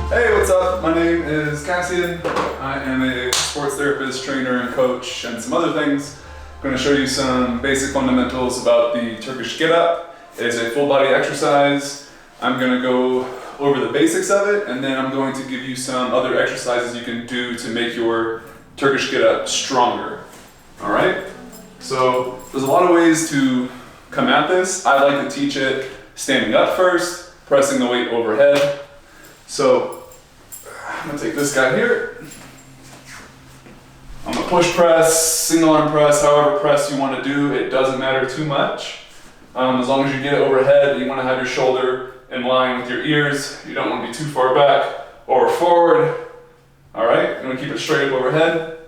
Hey, what's up? My name is Cassian. I am a sports therapist, trainer, and coach, and some other things. I'm going to show you some basic fundamentals about the Turkish get up. It is a full body exercise. I'm going to go over the basics of it, and then I'm going to give you some other exercises you can do to make your Turkish get up stronger. All right? So there's a lot of ways to come at this. I like to teach it standing up first, pressing the weight overhead. So I'm gonna take this guy here. I'm gonna push press, single arm press, however press you want to do. It doesn't matter too much. As long as you get it overhead, you want to have your shoulder in line with your ears. You don't want to be too far back or forward. All right, you're gonna keep it straight up overhead.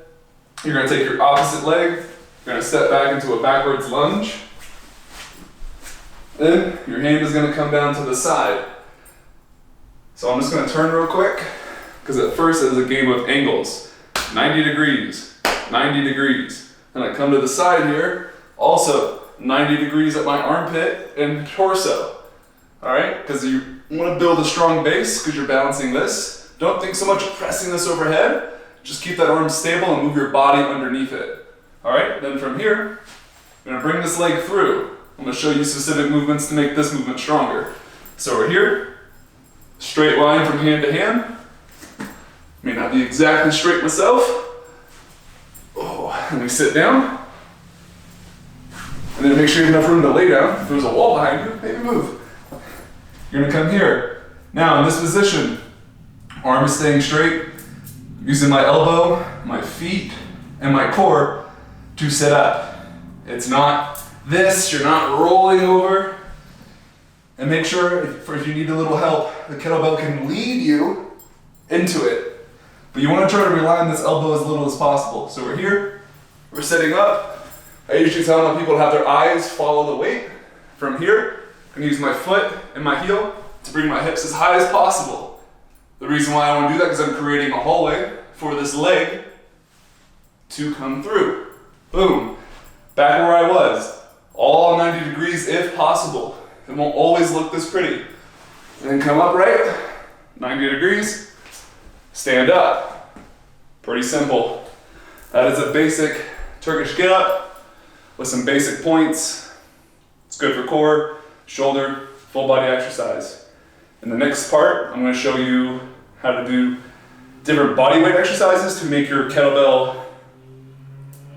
You're gonna take your opposite leg. You're gonna step back into a backwards lunge. Then your hand is gonna come down to the side. So I'm just gonna turn real quick, because at first it was a game of angles. 90 degrees, 90 degrees. And I come to the side here, also 90 degrees at my armpit and torso. All right, because you wanna build a strong base because you're balancing this. Don't think so much of pressing this overhead. Just keep that arm stable and move your body underneath it. All right, then from here, I'm gonna bring this leg through. I'm gonna show you specific movements to make this movement stronger. So we're here. Straight line from hand to hand. May not be exactly straight myself. Oh, let me sit down. And then make sure you have enough room to lay down. If there's a wall behind you, maybe move. You're gonna come here. Now in this position, arm is staying straight, using my elbow, my feet, and my core to sit up. It's not this, you're not rolling over. And make sure, if you need a little help, the kettlebell can lead you into it. But you want to try to rely on this elbow as little as possible. So we're here, we're sitting up. I usually tell my people to have their eyes follow the weight. From here, I'm going to use my foot and my heel to bring my hips as high as possible. The reason why I want to do that is because I'm creating a hallway for this leg to come through. Boom. Back where I was. All 90 degrees if possible. It won't always look this pretty. And then come up right, 90 degrees, stand up. Pretty simple. That is a basic Turkish get up with some basic points. It's good for core, shoulder, full body exercise. In the next part, I'm going to show you how to do different body weight exercises to make your kettlebell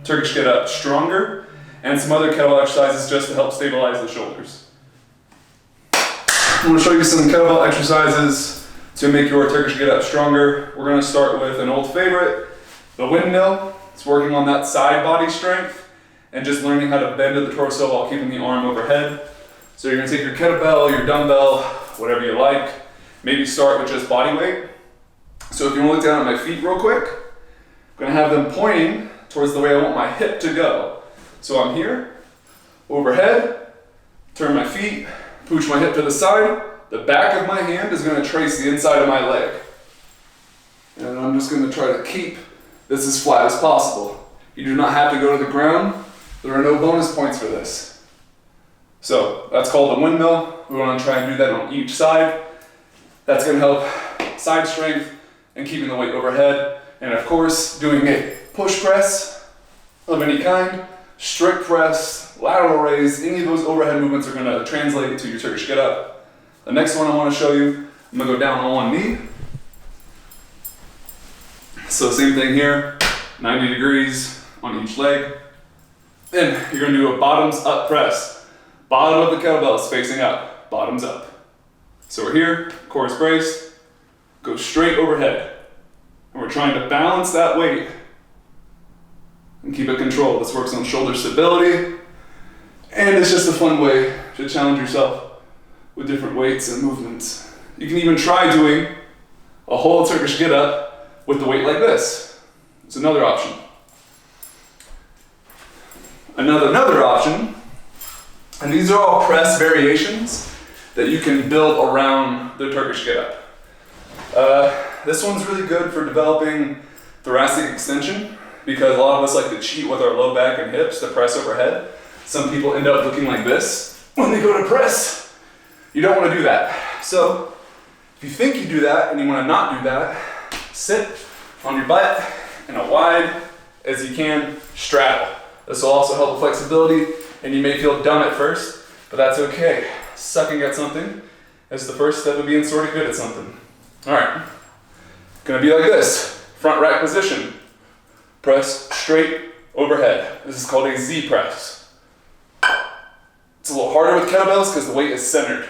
Turkish get up stronger, and some other kettlebell exercises just to help stabilize the shoulders. I'm going to show you some kettlebell exercises to make your Turkish get up stronger. We're going to start with an old favorite, the windmill. It's working on that side body strength and just learning how to bend at the torso while keeping the arm overhead. So you're going to take your kettlebell, your dumbbell, whatever you like. Maybe start with just body weight. So if you want to look down at my feet real quick, I'm going to have them pointing towards the way I want my hip to go. So I'm here, overhead, turn my feet, pooch my hip to the side. The back of my hand is going to trace the inside of my leg. And I'm just going to try to keep this as flat as possible. You do not have to go to the ground. There are no bonus points for this. So that's called the windmill. We want to try and do that on each side. That's going to help side strength and keeping the weight overhead. And of course, doing a push press of any kind, strict press, lateral raise, any of those overhead movements are going to translate to your Turkish get up. The next one I want to show you, I'm going to go down on one knee. So same thing here, 90 degrees on each leg. Then you're going to do a bottoms up press. Bottom of the kettlebell is facing up, bottoms up. So we're here, core is braced, go straight overhead. And we're trying to balance that weight and keep it controlled. This works on shoulder stability, and it's just a fun way to challenge yourself with different weights and movements. You can even try doing a whole Turkish get up with the weight like this. It's another option. Another option, and these are all press variations that you can build around the Turkish get up. This one's really good for developing thoracic extension, because a lot of us like to cheat with our low back and hips to press overhead. Some people end up looking like this when they go to press. You don't want to do that. So If you think you do that and you want to not do that, sit on your butt in a wide as you can straddle. This will also help with flexibility, and you may feel dumb at first, but that's okay. Sucking at something is the first step of being sort of good at something. All right, gonna be like this. Front rack position. Press straight overhead. This is called a Z press. It's a little harder with kettlebells because the weight is centered.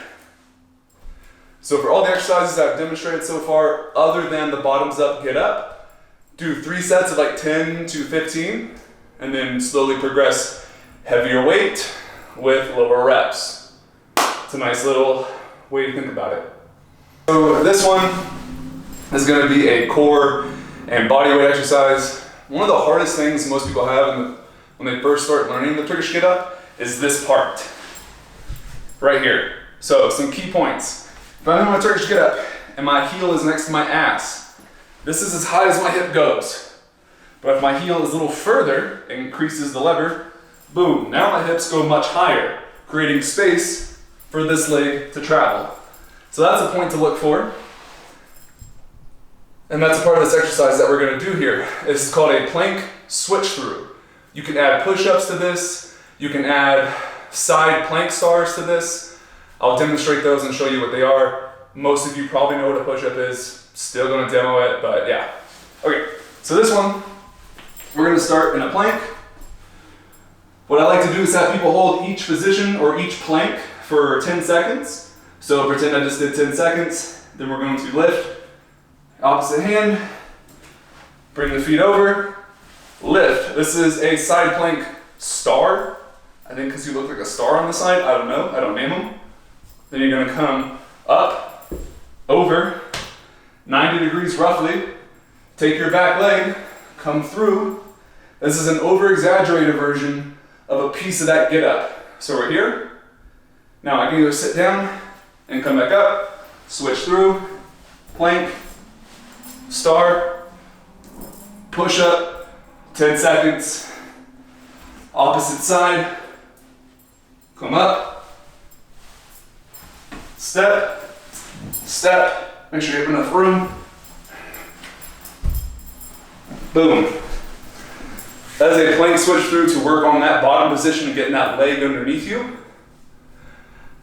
So for all the exercises I've demonstrated so far, other than the bottoms up, get up, do 3 sets of like 10 to 15, and then slowly progress heavier weight with lower reps. It's a nice little way to think about it. So this one is going to be a core and body weight exercise. One of the hardest things most people have when they first start learning the Turkish get up is this part right here. So some key points. If I'm in my Turkish get up and my heel is next to my ass, this is as high as my hip goes. But if my heel is a little further and increases the lever, boom, now my hips go much higher, creating space for this leg to travel. So that's a point to look for. And that's a part of this exercise that we're going to do here. It's called a plank switch through. You can add push-ups to this. You can add side plank stars to this. I'll demonstrate those and show you what they are. Most of you probably know what a push-up is. Still going to demo it, but yeah. Okay, so this one, we're going to start in a plank. What I like to do is have people hold each position or each plank for 10 seconds. So pretend I just did 10 seconds. Then we're going to lift. Opposite hand, bring the feet over, lift. This is a side plank star. I think because you look like a star on the side, I don't know, I don't name them. Then you're gonna come up, over, 90 degrees roughly, take your back leg, come through. This is an over-exaggerated version of a piece of that get up. So we're here. Now I can either sit down and come back up, switch through, plank, star, push up, 10 seconds, opposite side, come up, step, step, make sure you have enough room, boom. That is a plank switch through to work on that bottom position and getting that leg underneath you.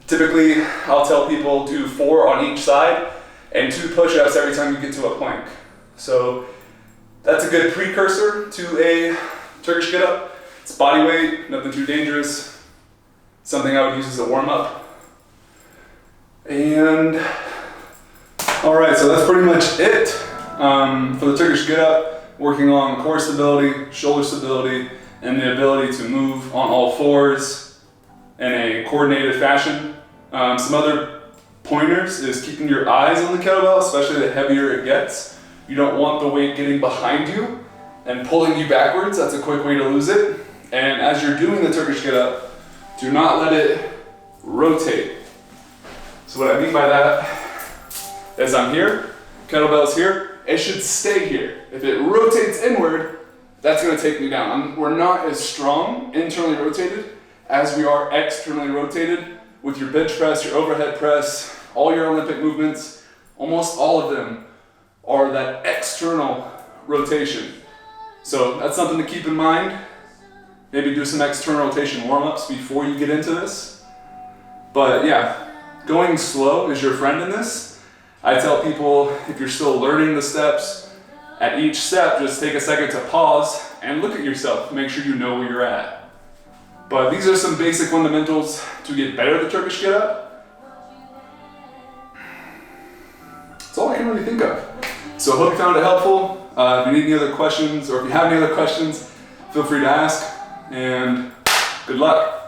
Typically, I'll tell people do 4 on each side and 2 push-ups every time you get to a plank. So that's a good precursor to a Turkish get-up. It's body weight, nothing too dangerous. Something I would use as a warm-up. And all right, so that's pretty much it for the Turkish get-up. Working on core stability, shoulder stability, and the ability to move on all fours in a coordinated fashion. Some other pointers is keeping your eyes on the kettlebell, especially the heavier it gets. You don't want the weight getting behind you and pulling you backwards. That's a quick way to lose it. And as you're doing the Turkish get up, do not let it rotate. So what I mean by that is I'm here, kettlebell's here, it should stay here. If it rotates inward, that's gonna take me down. We're not as strong internally rotated as we are externally rotated with your bench press, your overhead press, all your Olympic movements, almost all of them are that external rotation. So that's something to keep in mind. Maybe do some external rotation warm-ups before you get into this. But yeah, going slow is your friend in this. I tell people if you're still learning the steps, at each step just take a second to pause and look at yourself, make sure you know where you're at. But these are some basic fundamentals to get better at the Turkish get up. That's all I can really think of. So I hope you found it helpful. If you need any other questions or if you have any other questions, feel free to ask, and good luck.